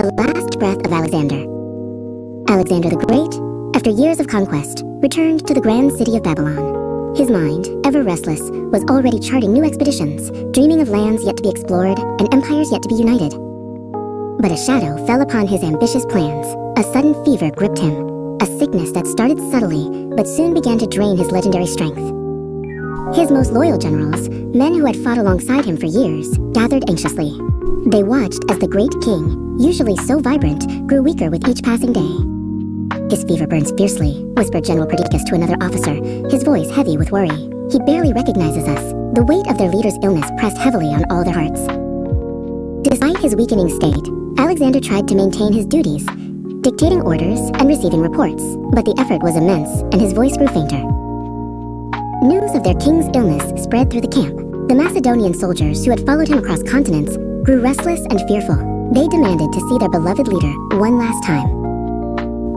The last breath of Alexander. Alexander the Great, after years of conquest, returned to the grand city of Babylon. His mind, ever restless, was already charting new expeditions, dreaming of lands yet to be explored and empires yet to be united. But a shadow fell upon his ambitious plans. A sudden fever gripped him, a sickness that started subtly but soon began to drain his legendary strength. His most loyal generals, men who had fought alongside him for years, gathered anxiously. They watched as the great king, usually so vibrant, grew weaker with each passing day. "His fever burns fiercely," whispered General Perdiccas to another officer, his voice heavy with worry. "He barely recognizes us." The weight of their leader's illness pressed heavily on all their hearts. Despite his weakening state, Alexander tried to maintain his duties, dictating orders and receiving reports, but the effort was immense and his voice grew fainter. News of their king's illness spread through the camp. The Macedonian soldiers who had followed him across continents grew restless and fearful. They demanded to see their beloved leader one last time.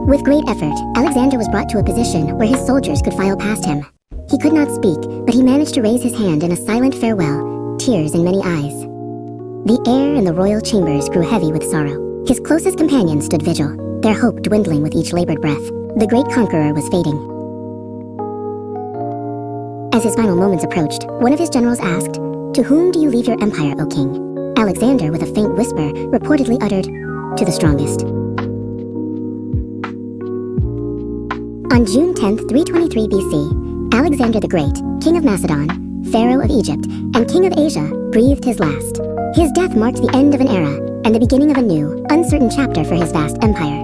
With great effort, Alexander was brought to a position where his soldiers could file past him. He could not speak, but he managed to raise his hand in a silent farewell, tears in many eyes. The air in the royal chambers grew heavy with sorrow. His closest companions stood vigil, their hope dwindling with each labored breath. The great conqueror was fading. As his final moments approached, one of his generals asked, "To whom do you leave your empire, O king?" Alexander, with a faint whisper, reportedly uttered, "To the strongest." On June 10th, 323 BC, Alexander the Great, king of Macedon, pharaoh of Egypt, and king of Asia, breathed his last. His death marked the end of an era and the beginning of a new, uncertain chapter for his vast empire.